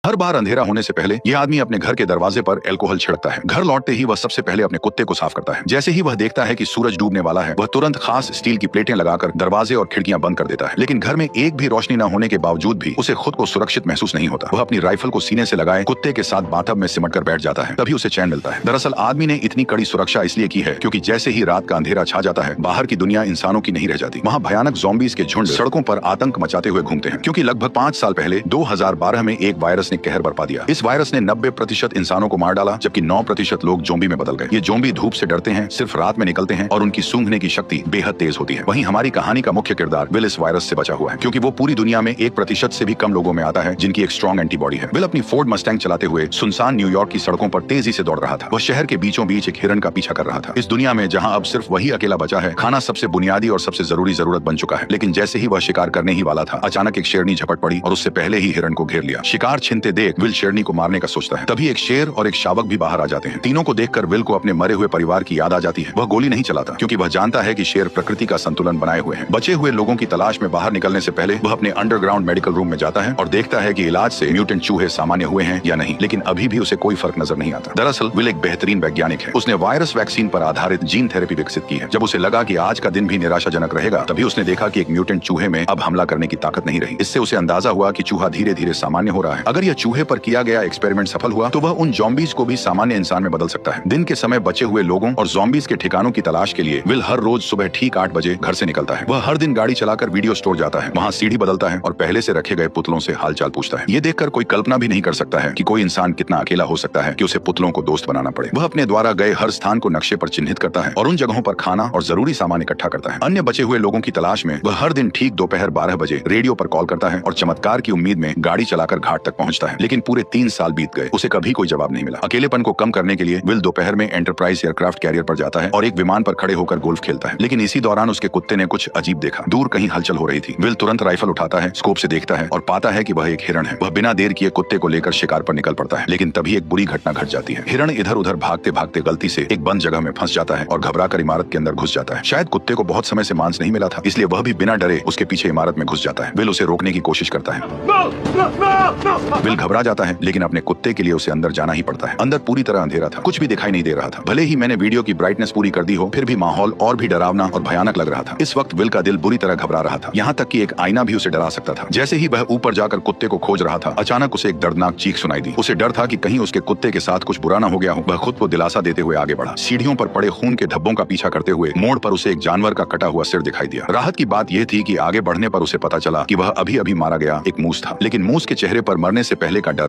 हर बार अंधेरा होने से पहले यह आदमी अपने घर के दरवाजे पर अल्कोहल छिड़कता है। घर लौटते ही वह सबसे पहले अपने कुत्ते को साफ करता है। जैसे ही वह देखता है कि सूरज डूबने वाला है, वह तुरंत खास स्टील की प्लेटें लगाकर दरवाजे और खिड़कियां बंद कर देता है। लेकिन घर में एक भी रोशनी न होने के बावजूद भी उसे खुद को सुरक्षित महसूस नहीं होता। वह अपनी राइफल को सीने से लगाए कुत्ते के साथ बाथटब में सिमट कर बैठ जाता है, तभी उसे चैन मिलता है। दरअसल आदमी ने इतनी कड़ी सुरक्षा इसलिए की है क्योंकि जैसे ही रात का अंधेरा छा जाता है, बाहर की दुनिया इंसानों की नहीं रह जाती। वहाँ भयानक ज़ॉम्बीज़ के झुंड सड़कों पर आतंक मचाते हुए घूमते हैं। क्योंकि लगभग 5 साल पहले 2012 में एक वायरस ने कहर बरपा दिया। इस वायरस ने 90% इंसानों को मार डाला, जबकि 9% लोग ज़ॉम्बी में बदल गए। ये ज़ॉम्बी धूप से डरते हैं, सिर्फ रात में निकलते हैं और उनकी सूंघने की शक्ति बेहद तेज होती है। वहीं हमारी कहानी का मुख्य किरदार विल इस वायरस से बचा हुआ है, क्योंकि वो पूरी दुनिया में 1% से भी कम लोगों में आता है जिनकी एक स्ट्रॉन्ग एंटीबॉडी है। विल अपनी फोर्ड मस्टैंग चलाते हुए सुनसान न्यूयॉर्क की सड़कों पर तेजी से दौड़ रहा था। वह शहर के बीचों बीच एक हिरन का पीछा कर रहा था। इस दुनिया में जहाँ अब सिर्फ वही अकेला बचा है, खाना सबसे बुनियादी और सबसे जरूरी जरूरत बन चुका है। लेकिन जैसे ही वह शिकार करने ही वाला था, अचानक एक शेरनी झपट पड़ी और उससे पहले ही हिरन को घेर लिया। शिकार छिनते देख विल शेरनी को मारने का सोचता है। तभी एक शेर और एक शावक भी बाहर आ जाते हैं। तीनों को देखकर विल को अपने मरे हुए परिवार की याद आ जाती है। वह गोली नहीं चलाता क्योंकि वह जानता है कि शेर प्रकृति का संतुलन बनाए हुए हैं। बचे हुए लोगों की तलाश में बाहर निकलने से पहले वह अपने अंडरग्राउंड मेडिकल रूम में जाता है और देखता है कि इलाज से म्यूटेंट चूहे सामान्य हुए हैं या नहीं। लेकिन अभी भी उसे कोई फर्क नजर नहीं आता। दरअसल विल एक बेहतरीन वैज्ञानिक है। उसने वायरस वैक्सीन पर आधारित जीन थेरेपी विकसित की है। जब उसे लगा कि आज का दिन भी निराशाजनक रहेगा, तभी उसने देखा कि एक म्यूटेंट चूहे में अब हमला करने की ताकत नहीं रही। इससे उसे अंदाजा हुआ कि चूहा धीरे धीरे सामान्य हो रहा है। अगर यह चूहे पर किया गया एक्सपेरिमेंट सफल हुआ तो वह उन ज़ॉम्बीज़ को भी सामान्य इंसान में बदल सकता है। दिन के समय बचे हुए लोगों और ज़ॉम्बीज़ के ठिकानों की तलाश के लिए विल हर रोज सुबह ठीक 8 बजे घर से निकलता है। वह हर दिन गाड़ी चलाकर वीडियो स्टोर जाता है, वहाँ सीढ़ी बदलता है और पहले से रखे गए पुतलों से हालचाल पूछता है। ये देखकर कोई कल्पना भी नहीं कर सकता है कि कोई इंसान कितना अकेला हो सकता है कि उसे पुतलों को दोस्त बनाना पड़े। वह अपने द्वारा गए हर स्थान को नक्शे पर चिन्हित करता है और उन जगहों पर खाना और जरूरी सामान इकट्ठा करता है। अन्य बचे हुए लोगों की तलाश में वह हर दिन ठीक दोपहर 12 बजे रेडियो पर कॉल करता है और चमत्कार की उम्मीद में गाड़ी चलाकर घाट तक पहुंचता है। लेकिन पूरे 3 साल बीत गए, उसे कभी कोई जवाब नहीं मिला। अकेलेपन को कम करने के लिए विल दोपहर में एंटरप्राइज एयरक्राफ्ट कैरियर पर जाता है और एक विमान पर खड़े होकर गोल्फ खेलता है। लेकिन इसी दौरान उसके कुत्ते ने कुछ अजीब देखा। दूर कहीं हलचल हो रही थी। विल तुरंत राइफल उठाता है, स्कोप से देखता है और पाता है कि वह एक हिरन है। वह बिना देर किए कुत्ते को लेकर शिकार पर निकल पड़ता है। लेकिन तभी एक बुरी घटना घट जाती है। हिरन इधर उधर भागते भागते गलती से एक बंद जगह में फंस जाता है और घबराकर इमारत के अंदर घुस जाता है। शायद कुत्ते को बहुत समय से मांस नहीं मिला था, इसलिए वह भी बिना डरे उसके पीछे इमारत में घुस जाता है। विल उसे रोकने की कोशिश करता है। विल घबरा जाता है, लेकिन अपने कुत्ते के लिए उसे अंदर जाना ही पड़ता है। अंदर पूरी तरह अंधेरा था, कुछ भी दिखाई नहीं दे रहा था। भले ही मैंने वीडियो की ब्राइटनेस पूरी कर दी हो, फिर भी माहौल और भी डरावना और भयानक लग रहा था। इस वक्त विल का दिल बुरी तरह घबरा रहा था, यहाँ तक कि एक आईना भी उसे डरा सकता था। जैसे ही वह ऊपर जाकर कुत्ते को खोज रहा था, अचानक उसे एक दर्दनाक चीख सुनाई दी। उसे डर था कि कहीं उसके कुत्ते के साथ कुछ बुरा ना हो गया हो। वह खुद को दिलासा देते हुए आगे बढ़ा। सीढ़ियों पर पड़े खून के धब्बों का पीछा करते हुए मोड़ पर उसे एक जानवर का कटा हुआ सिर दिखाई दिया। राहत की बात यह थी कि आगे बढ़ने पर उसे पता चला कि वह अभी अभी मारा गया एक मूस था। लेकिन मूस के चेहरे पर मरने से पहले का डर